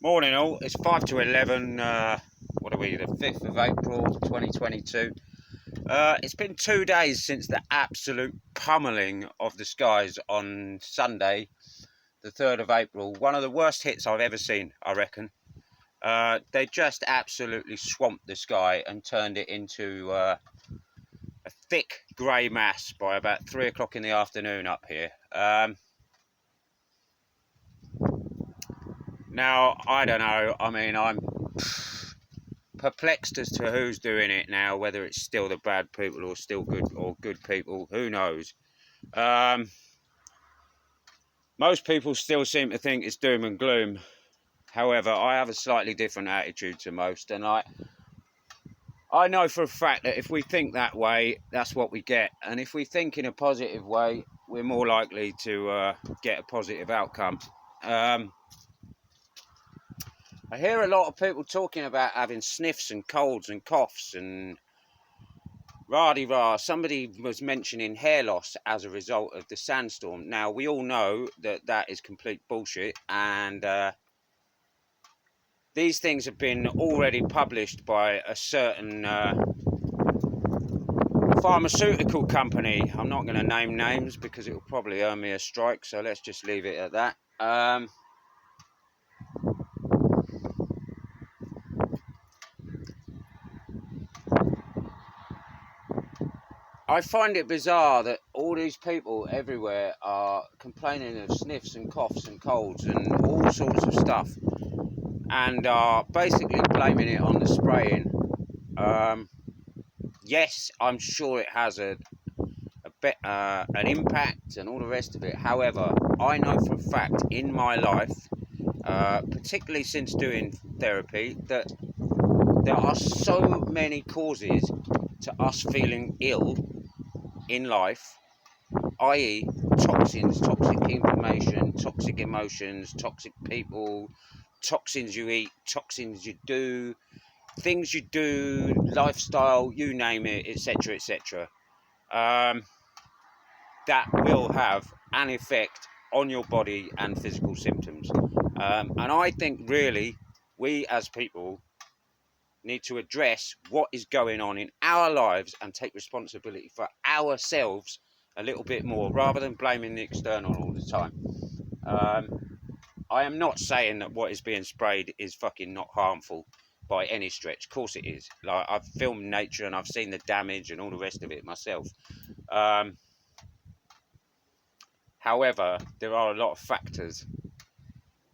Morning all, it's 5 to 11, what are we, the 5th of April 2022. It's been 2 days since the absolute pummeling of the skies on Sunday, the 3rd of April. One of the worst hits I've ever seen, I reckon. They just absolutely swamped the sky and turned it into a thick grey mass by about 3 o'clock in the afternoon up here. Now, I don't know, I mean, I'm perplexed as to who's doing it now, whether it's still the bad people or still good people, who knows. Most people still seem to think it's doom and gloom. However, I have a slightly different attitude to most, and I know for a fact that if we think that way, that's what we get, and if we think in a positive way, we're more likely to get a positive outcome. I hear a lot of people talking about having sniffs and colds and coughs and rah-de-rah. Somebody was mentioning hair loss as a result of the sandstorm. Now, we all know that that is complete bullshit, and these things have been already published by a certain pharmaceutical company. I'm not going to name names because it will probably earn me a strike, so let's just leave it at that. I find it bizarre that all these people everywhere are complaining of sniffs and coughs and colds and all sorts of stuff, and are basically blaming it on the spraying. Yes, I'm sure it has an impact and all the rest of it. However, I know for a fact in my life, particularly since doing therapy, that there are so many causes to us feeling ill in life, i.e. toxins, toxic information, toxic emotions, toxic people, toxins you eat, toxins you do, things you do, lifestyle, you name it, etc., etc. That will have an effect on your body and physical symptoms. And I think really we as people need to address what is going on in our lives and take responsibility for ourselves a little bit more, rather than blaming the external all the time. I am not saying that what is being sprayed is fucking not harmful by any stretch. Of course it is. Like, I've filmed nature and I've seen the damage and all the rest of it myself. However, there are a lot of factors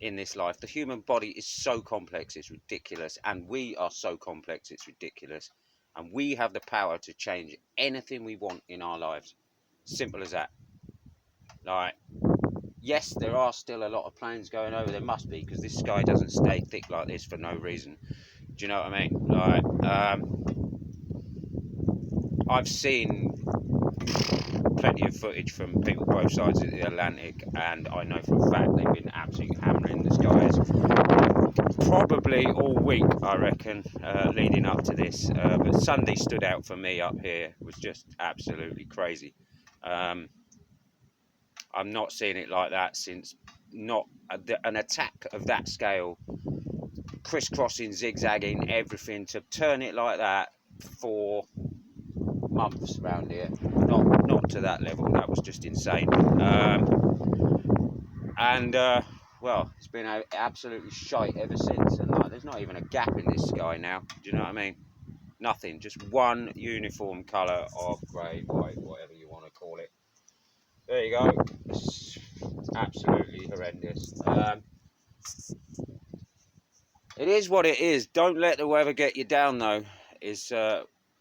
in this life. The human body is so complex, it's ridiculous, and we are so complex, it's ridiculous, and we have the power to change anything we want in our lives. Simple as that. Like, yes, there are still a lot of planes going over. There must be, because this sky doesn't stay thick like this for no reason. Do you know what I mean? Like, I've seen plenty of footage from people both sides of the Atlantic, and I know for a fact they've been absolutely hammering the skies probably all week, I reckon, leading up to this. But Sunday stood out for me up here. It was just absolutely crazy. I'm not seeing it like that since an attack of that scale, crisscrossing, zigzagging, everything, to turn it like that for months around here. Not to that level. That was just insane. Well, it's been absolutely shite ever since, and like, there's not even a gap in this sky now. Do you know what I mean? Nothing, just one uniform colour of grey, white, whatever you want to call it. There you go. It's absolutely horrendous. It is what it is. Don't let the weather get you down, though, is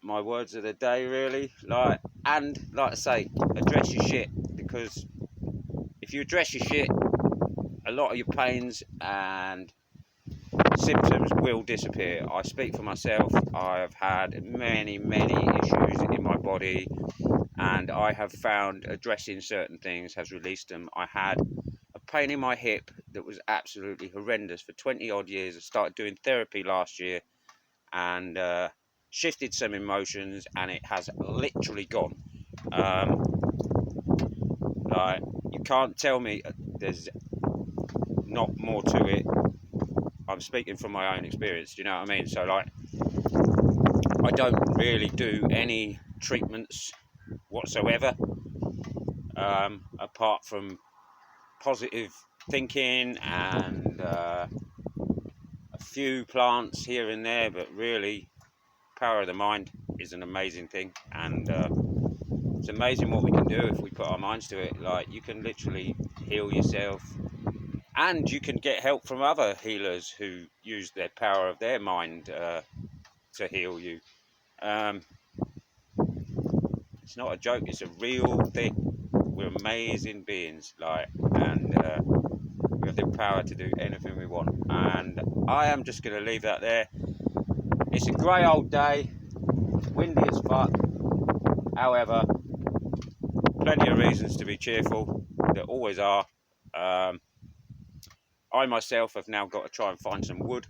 my words of the day, really. Like I say, address your shit, because if you address your shit, a lot of your pains and symptoms will disappear. I speak for myself. I have had many issues in my body, and I have found addressing certain things has released them. I had a pain in my hip that was absolutely horrendous for 20 odd years. I started doing therapy last year and shifted some emotions, and it has literally gone. You can't tell me there's not more to it. I'm speaking from my own experience. Do you know what I mean? So like, I don't really do any treatments whatsoever, apart from positive thinking and a few plants here and there. But really, power of the mind is an amazing thing, and it's amazing what we can do if we put our minds to it. Like, you can literally heal yourself, and you can get help from other healers who use their power of their mind to heal you. It's not a joke, it's a real thing. We're amazing beings, like, and we have the power to do anything we want. And I am just going to leave that there. It's a grey old day, windy as fuck. However, plenty of reasons to be cheerful. There always are. I myself have now got to try and find some wood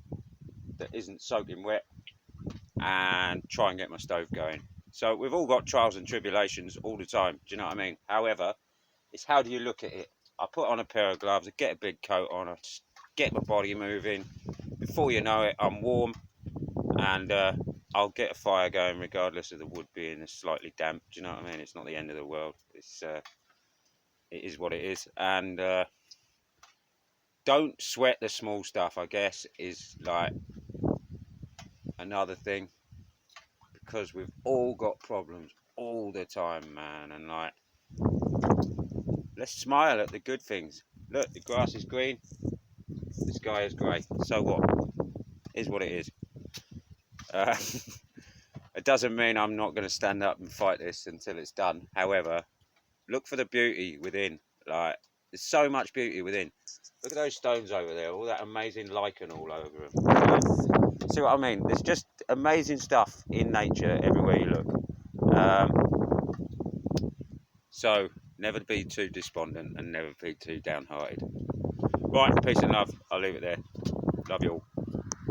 that isn't soaking wet and try and get my stove going. So we've all got trials and tribulations all the time, do you know what I mean? However, it's how do you look at it? I put on a pair of gloves, I get a big coat on, I just get my body moving. Before you know it, I'm warm, and I'll get a fire going regardless of the wood being slightly damp. Do you know what I mean? It's not the end of the world. It is what it is. And don't sweat the small stuff, I guess, is like another thing, because we've all got problems all the time, man. And like, let's smile at the good things. Look, the grass is green, the sky is grey. So what? Is what it is. It doesn't mean I'm not going to stand up and fight this until it's done. However, look for the beauty within. Like, there's so much beauty within. Look at those stones over there, all that amazing lichen all over them. Like, see what I mean? There's just amazing stuff in nature everywhere you look. So never be too despondent and never be too downhearted. Right, peace and love. I'll leave it there. Love you all.